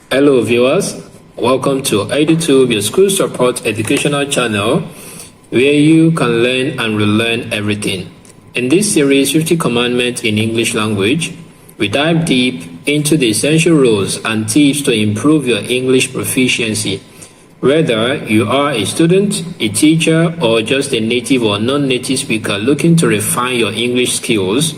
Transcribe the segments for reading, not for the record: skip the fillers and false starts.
Hello viewers, welcome to EduTube, your school support educational channel where you can learn and relearn everything. In this series, 50 Commandments in English Language, we dive deep into the essential rules and tips to improve your English proficiency. Whether you are a student, a teacher, or just a native or non-native speaker looking to refine your English skills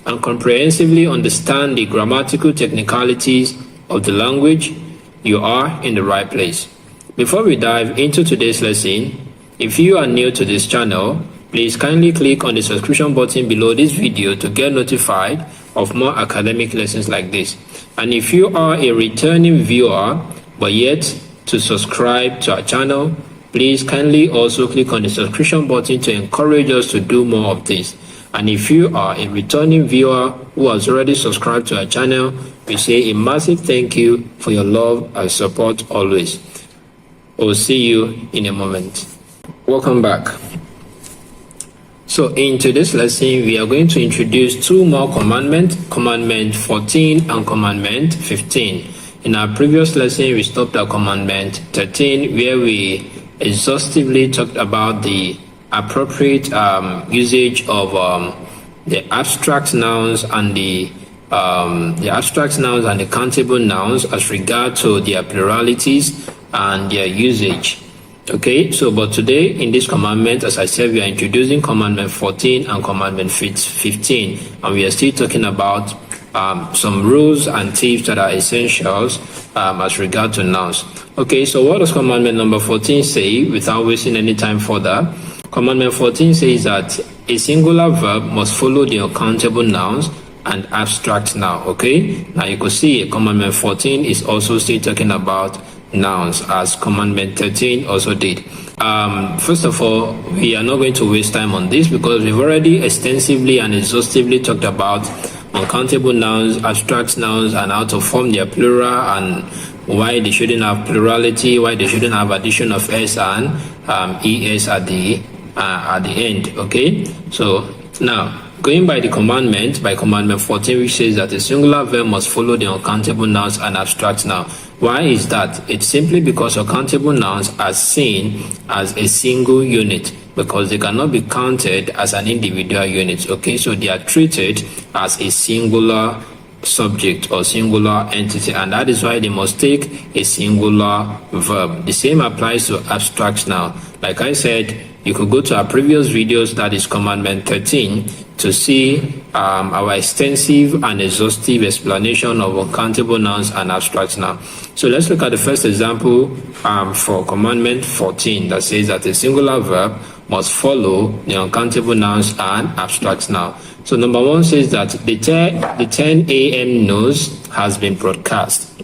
and comprehensively understand the grammatical technicalities of the language, you are in the right place. Before we dive into today's lesson, if you are new to this channel, please kindly click on the subscription button below this video to get notified of more academic lessons like this. And if you are a returning viewer but yet to subscribe to our channel, please kindly also click on the subscription button to encourage us to do more of this. And if you are a returning viewer who has already subscribed to our channel, we say a massive thank you for your love and support always. We'll see you in a moment. Welcome back. So in today's lesson, we are going to introduce two more commandments, Commandment 14 and Commandment 15. In our previous lesson, we stopped at Commandment 13, where we exhaustively talked about the appropriate usage of the abstract nouns and the countable nouns as regard to their pluralities and their usage. Okay, so but today in this commandment, as I said, we are introducing Commandment 14 and Commandment 15, and we are still talking about some rules and tips that are essentials as regard to nouns. Okay, so what does Commandment number 14 say without wasting any time further? Commandment 14 says that a singular verb must follow the uncountable nouns and abstract noun. Okay, now you could see Commandment 14 is also still talking about nouns as Commandment 13 also did. First of all, we are not going to waste time on this because we've already extensively and exhaustively talked about uncountable nouns, abstract nouns, and how to form their plural and why they shouldn't have plurality, why they shouldn't have addition of s and es at the end. Okay, so now going by the commandment, by Commandment 14, which says that a singular verb must follow the uncountable nouns and abstract noun. Why is that? It's simply because uncountable nouns are seen as a single unit because they cannot be counted as an individual unit. Okay, so they are treated as a singular subject or singular entity, and that is why they must take a singular verb. The same applies to abstract noun. Like I said, you could go to our previous videos, that is Commandment 13, to see our extensive and exhaustive explanation of uncountable nouns and abstract nouns. So let's look at the first example for Commandment 14 that says that a singular verb must follow the uncountable nouns and abstract nouns. So number one says that the 10 a.m. news has been broadcast.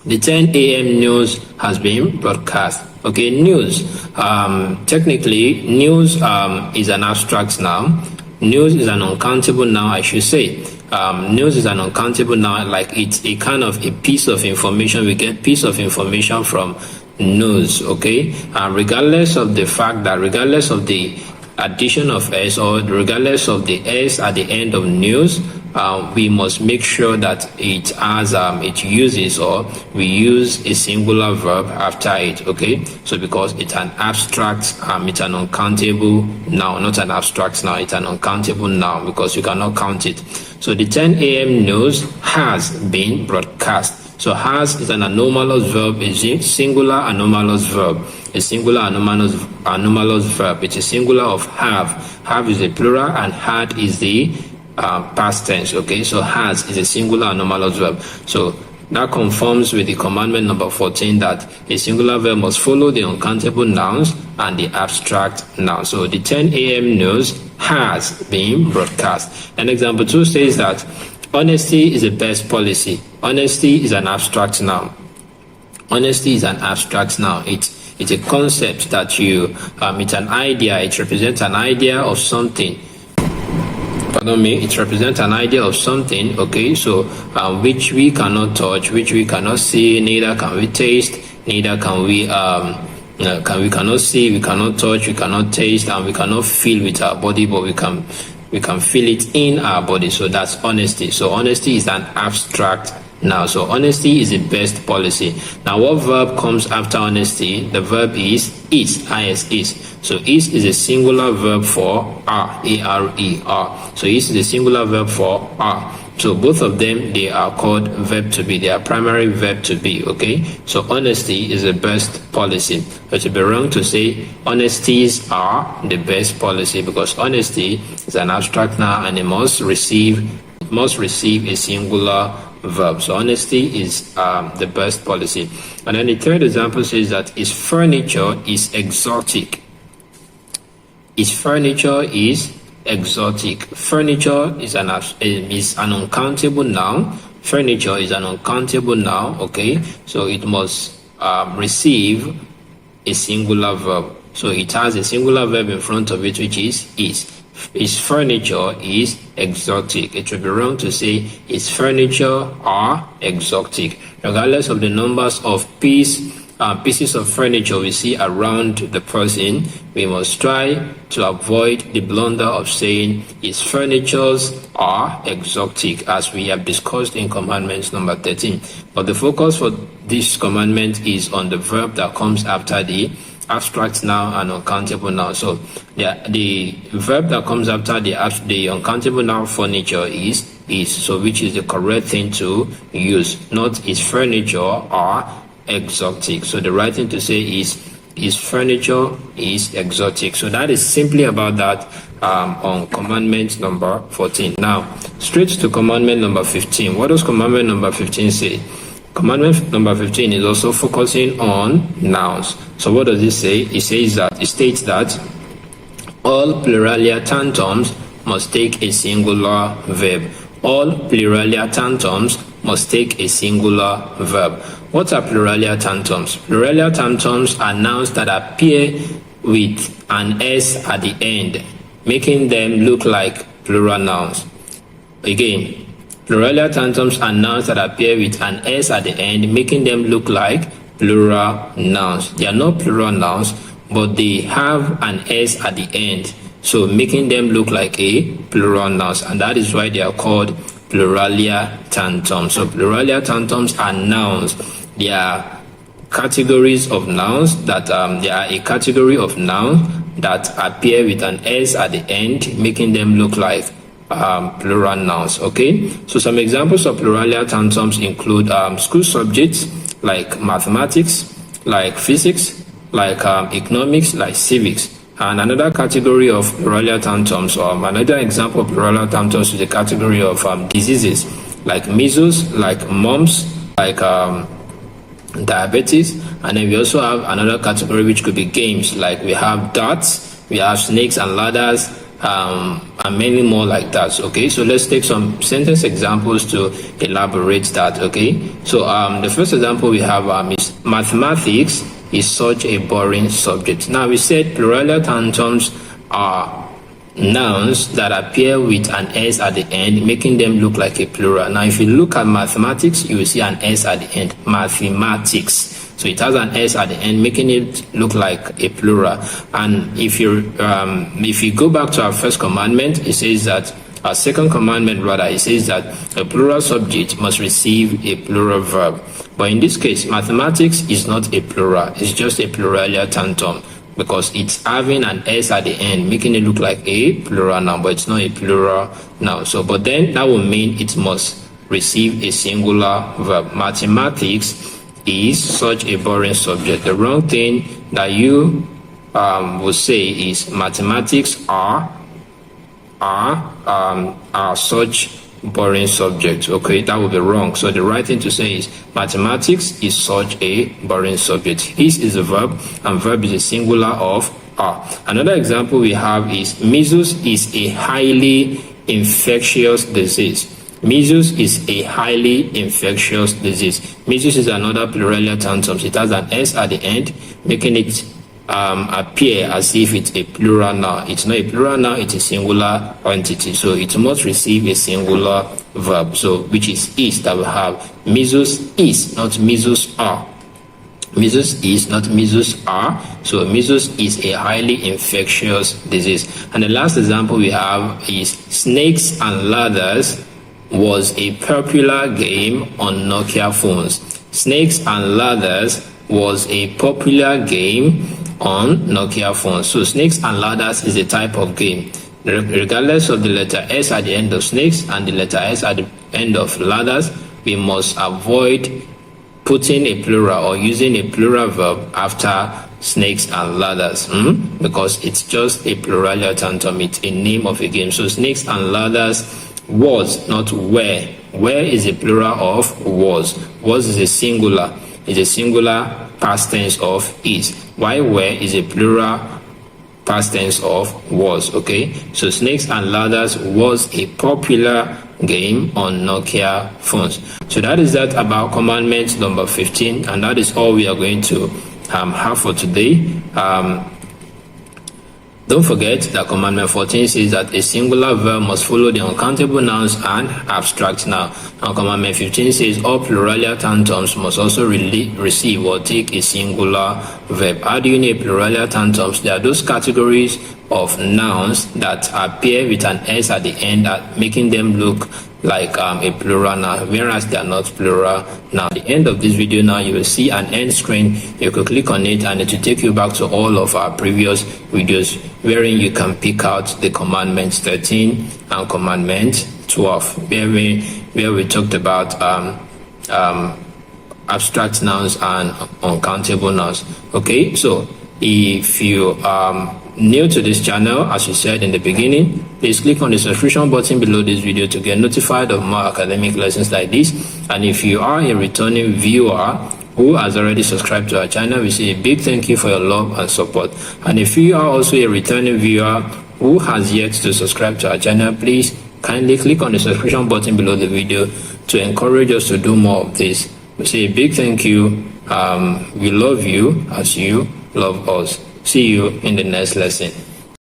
The 10 a.m. news has been broadcast. Okay, news. Technically, news is an abstract noun. News is an uncountable noun, I should say. News is an uncountable noun, like it's a kind of a piece of information. We get piece of information from news, okay? Regardless of the fact that, regardless of the addition of s or regardless of the s at the end of news, we must make sure that it has it uses or we use a singular verb after it. Okay, so because it's an abstract, it's an uncountable noun, not an abstract noun, it's an uncountable noun because you cannot count it. So the 10 a.m. news has been broadcast. So has is an anomalous verb, is a singular anomalous verb. A singular anomalous verb. It's a singular of have. Have is a plural and had is the past tense. Okay, so has is a singular anomalous verb. So that conforms with the commandment number 14 that a singular verb must follow the uncountable nouns and the abstract nouns. So the 10 a.m. news has been broadcast. And example 2 says that honesty is the best policy. Honesty is an abstract noun. Honesty is an abstract noun. It's a concept that you, it's an idea. It represents an idea of something. Pardon me, it represents an idea of something, okay, so which we cannot touch, which we cannot see, neither can we taste, neither can we cannot see, we cannot touch, we cannot taste, and we cannot feel with our body, but we can feel it in our body. So that's honesty. So honesty is an abstract Now, so honesty is the best policy. Now, what verb comes after honesty? The verb is, is. So is a singular verb for are, A-R-E-R. So is a singular verb for are. So both of them, they are called verb to be. They are primary verb to be, okay? So honesty is the best policy. It would be wrong to say honesties are the best policy, because honesty is an abstract noun and it must receive a singular verb. So honesty is the best policy. And then the third example says that his furniture is exotic. His furniture is exotic. Furniture is an uncountable noun. Furniture is an uncountable noun, okay? So it must receive a singular verb. So it has a singular verb in front of it, which is. His furniture is exotic. It would be wrong to say his furniture are exotic. Regardless of the numbers of pieces of furniture we see around the person, we must try to avoid the blunder of saying his furnitures are exotic, as we have discussed in commandments number 13. But the focus for this commandment is on the verb that comes after the abstract noun and uncountable noun. So the verb that comes after the uncountable noun furniture is, so which is the correct thing to use, not his furniture are exotic. So the right thing to say is his furniture is exotic. So that is simply about that on commandment number 14. Now straight to commandment number 15. What does commandment number 15 say? Commandment number 15 is also focusing on nouns. So what does it say? It states that all pluralia tantrums must take a singular verb. All pluralia tantrums must take a singular verb. What are pluralia tantrums? Pluralia tantrums are nouns that appear with an S at the end, making them look like plural nouns. Again, pluralia tantrums are nouns that appear with an S at the end, making them look like plural nouns. They are not plural nouns, but they have an S at the end, so making them look like a plural nouns, and that is why they are called pluralia tantrums. So pluralia tantrums are nouns. They are categories of nouns that they are a category of nouns that appear with an S at the end, making them look like plural nouns. Okay, so some examples of pluralia tantrums include school subjects like mathematics, like physics, like economics, like civics. And another category of pluralia tantrums, or another example of pluralia tantrums, is the category of diseases like measles, like mumps, like diabetes. And then we also have another category which could be games, like we have darts, we have snakes and ladders, and many more like that. Okay, so let's take some sentence examples to elaborate that. Okay, so the first example we have is mathematics is such a boring subject. Now we said pluralia tantrums are nouns that appear with an S at the end, making them look like a plural. Now if you look at mathematics, you will see an S at the end, mathematics. So it has an S at the end, making it look like a plural. And if you go back to our first commandment, it says that our second commandment rather, it says that a plural subject must receive a plural verb. But in this case, mathematics is not a plural, it's just a pluralia tantrum, because it's having an S at the end, making it look like a plural noun, but it's not a plural noun. So, but then that will mean it must receive a singular verb. Mathematics is such a boring subject. The wrong thing that you will say is mathematics are such boring subjects. Okay, that would be wrong. So the right thing to say is mathematics is such a boring subject. Is a verb, and verb is a singular of are. Another example we have is measles is a highly infectious disease. Measles is a highly infectious disease. Measles is another pluralia tantrum. It has an S at the end, making it appear as if it's a plural noun. It's not a plural noun, it's a singular entity, so it must receive a singular verb, so which is that we have. Measles is, not measles are. Measles is, not measles are. So measles is a highly infectious disease. And the last example we have is snakes and ladders was a popular game on Nokia phones. Snakes and ladders was a popular game on Nokia phones. So snakes and ladders is a type of game. Regardless of the letter S at the end of snakes and the letter S at the end of ladders, we must avoid putting a plural or using a plural verb after snakes and ladders, because it's just a pluralia tantum. It's a name of a game. So snakes and ladders was, not were. Were is a plural of was. Was is a singular. It's a singular past tense of is. While were is a plural past tense of was. Okay, so snakes and ladders was a popular game on Nokia phones. So that is that about commandment number 15, and that is all we are going to have for today. Don't forget that commandment 14 says that a singular verb must follow the uncountable nouns and abstract noun. And commandment 15 says all pluralia tantrums must also receive or take a singular verb. How do you know pluralia tantrums? They are those categories of nouns that appear with an S at the end, making them look like a plural noun, whereas they are not plural. Now, at the end of this video, now you will see an end screen. You could click on it and it will take you back to all of our previous videos, wherein you can pick out the commandment 13 and commandment 12, where we talked about abstract nouns and uncountable nouns. Okay, so if you new to this channel, as we said in the beginning, please click on the subscription button below this video to get notified of more academic lessons like this. And if you are a returning viewer who has already subscribed to our channel, we say a big thank you for your love and support. And if you are also a returning viewer who has yet to subscribe to our channel, please kindly click on the subscription button below the video to encourage us to do more of this. We say a big thank you. We love you as you love us. See you in the next lesson.